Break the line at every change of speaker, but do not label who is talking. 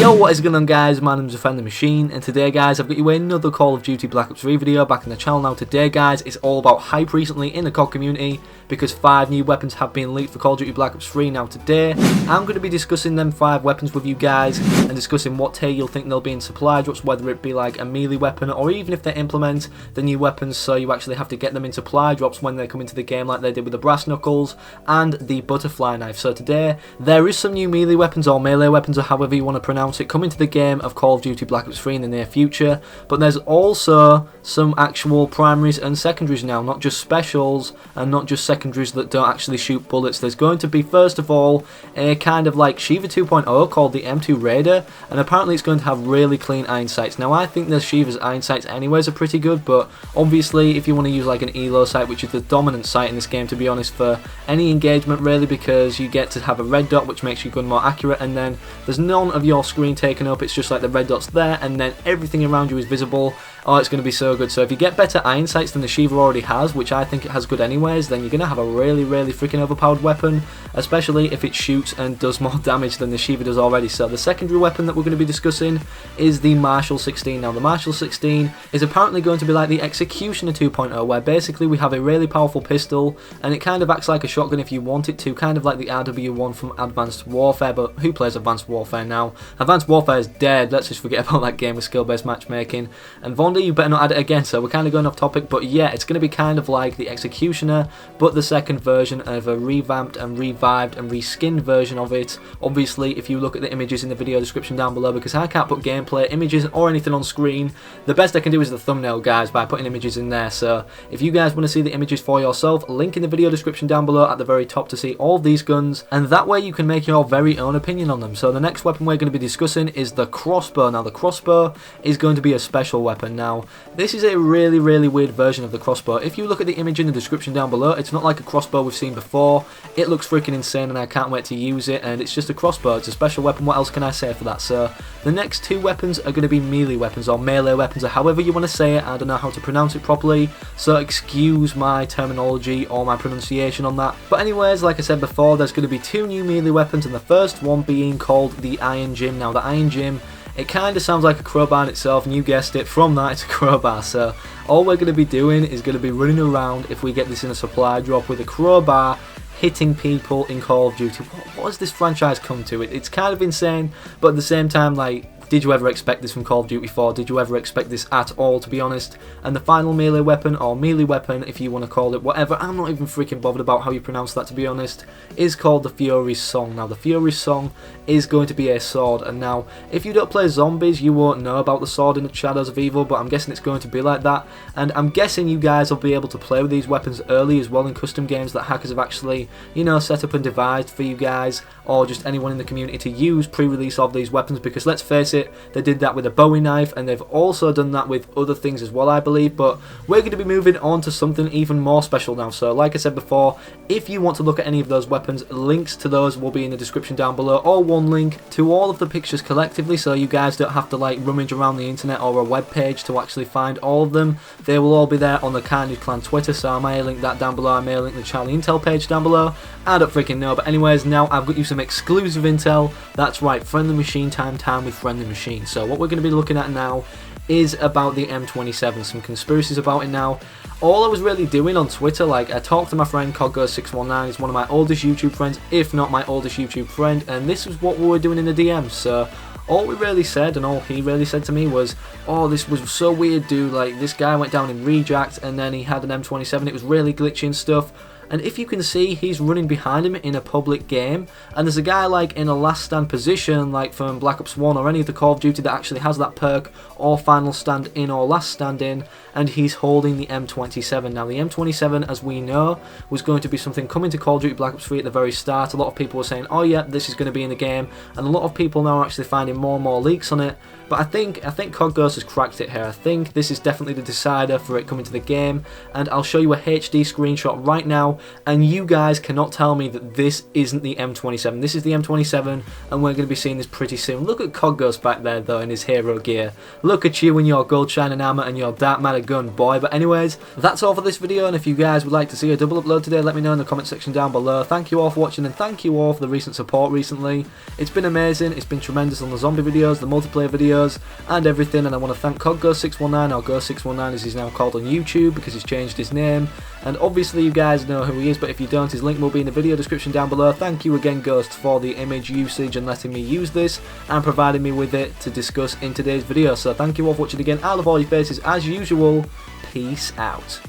Yo, what is going on guys, my name is Friendly Machine, and today guys I've got you another Call of Duty Black Ops 3 video back on the channel. Now today guys, it's all about hype recently in the COD community because 5 new weapons have been leaked for Call of Duty Black Ops 3. Now today, I'm going to be discussing them 5 weapons with you guys and discussing what tier you'll think they'll be in supply drops, whether it be like a melee weapon or even if they implement the new weapons so you actually have to get them in supply drops when they come into the game like they did with the brass knuckles and the butterfly knife. So today, there is some new melee weapons or melee weapons or however you want to pronounce it coming to the game of Call of Duty Black Ops 3 in the near future, but there's also some actual primaries and secondaries now, not just specials and not just secondaries that don't actually shoot bullets. There's going to be first of all a kind of like Shiva 2.0 called the M2 Raider, and apparently it's going to have really clean iron sights. Now I think the Shiva's iron sights anyways are pretty good, but obviously if you want to use like an ELO sight, which is the dominant sight in this game to be honest for any engagement really, because you get to have a red dot which makes your gun more accurate, and then there's none of your screen taken up, it's just like the red dot's there and then everything around you is visible. Oh, it's going to be so good. So if you get better iron sights than the Shiva already has, which I think it has good anyways, then you're going to have a really freaking overpowered weapon, especially if it shoots and does more damage than the Shiva does already. So the secondary weapon that we're going to be discussing is the Marshall 16. Now the Marshall 16 is apparently going to be like the Executioner 2.0, where basically we have a really powerful pistol and it kind of acts like a shotgun if you want it to, kind of like the RW1 from Advanced Warfare. But who plays Advanced Warfare now? Advanced Warfare is dead. Let's just forget about that game with skill-based matchmaking. And Vonda, you better not add it again. So we're kind of going off topic, but yeah, it's going to be kind of like the Executioner, but the second version of a revamped and revived and reskinned version of it. Obviously, if you look at the images in the video description down below, because I can't put gameplay images or anything on screen, the best I can do is the thumbnail, guys, by putting images in there. So if you guys want to see the images for yourself, link in the video description down below at the very top to see all of these guns, and that way you can make your very own opinion on them. So the next weapon we're going to be discussing is the crossbow. Now the crossbow is going to be a special weapon. Now this is a really weird version of the crossbow. If you look at the image in the description down below, it's not like a crossbow we've seen before. It looks freaking insane and I can't wait to use it, and it's just a crossbow. It's a special weapon. What else can I say for that? So the next 2 weapons are going to be melee weapons or melee weapons or however you want to say it. I don't know how to pronounce it properly, so excuse my terminology or my pronunciation on that. But anyways, like I said before, there's going to be 2 new melee weapons, and the first one being called the Iron Gym. Now the Iron Gym, it kind of sounds like a crowbar in itself, and you guessed it, from that it's a crowbar. So all we're going to be doing is going to be running around, if we get this in a supply drop, with a crowbar hitting people in Call of Duty. What has this franchise come to? It's kind of insane, but at the same time, like, did you ever expect this from Call of Duty 4? Did you ever expect this at all, to be honest? And the final melee weapon, or melee weapon if you want to call it whatever, I'm not even freaking bothered about how you pronounce that to be honest, is called the Fury's Song. Now the Fury's Song is going to be a sword, and now if you don't play zombies you won't know about the sword in the Shadows of Evil, but I'm guessing it's going to be like that, and I'm guessing you guys will be able to play with these weapons early as well in custom games that hackers have actually, you know, set up and devised for you guys, or just anyone in the community to use pre-release of these weapons, because let's face it, they did that with a Bowie knife and they've also done that with other things as well, I believe. But we're going to be moving on to something even more special now. So like I said before, if you want to look at any of those weapons, links to those will be in the description down below, or one link to all of the pictures collectively, so you guys don't have to like rummage around the internet or a web page to actually find all of them. They will all be there on the Carnage Clan Twitter, so I may link that down below. I may link the Charlie Intel page down below. I don't freaking know, but anyways, now I've got you some exclusive intel. That's right, Friendly Machine time with Friendly Machine. So what we're going to be looking at now is about the M27, some conspiracies about it now. All I was really doing on Twitter, like I talked to my friend CodGo619, he's one of my oldest YouTube friends, if not my oldest YouTube friend, and this is what we were doing in the DMs. So all we really said, and all he really said to me was, oh, this was so weird, dude, like this guy went down in Rejacked and then he had an M27, it was really glitchy and stuff. And if you can see, he's running behind him in a public game, and there's a guy like in a last stand position like from Black Ops 1 or any of the Call of Duty that actually has that perk, or final stand in or last stand in, and he's holding the M27. Now the M27, as we know, was going to be something coming to Call of Duty Black Ops 3 at the very start. A lot of people were saying, oh yeah, this is going to be in the game, and a lot of people now are actually finding more and more leaks on it. But I think COD Ghost has cracked it here. I think this is definitely the decider for it coming to the game, and I'll show you a HD screenshot right now now, and you guys cannot tell me that this isn't the M27. This is the M27, and we're going to be seeing this pretty soon. Look at Cod Ghost back there though in his hero gear. Look at you in your gold shining armor and your dark matter gun, boy. But anyways, that's all for this video, and if you guys would like to see a double upload today, let me know in the comment section down below. Thank you all for watching, and thank you all for the recent support recently. It's been amazing, it's been tremendous on the zombie videos, the multiplayer videos, and everything, and I want to thank Cod Ghost 619, or Ghost 619 as he's now called on YouTube because he's changed his name, and obviously you guys know who he is, but if you don't, his link will be in the video description down below. Thank you again, Ghost, for the image usage and letting me use this and providing me with it to discuss in today's video. So thank you all for watching again. I love all your faces as usual. Peace out.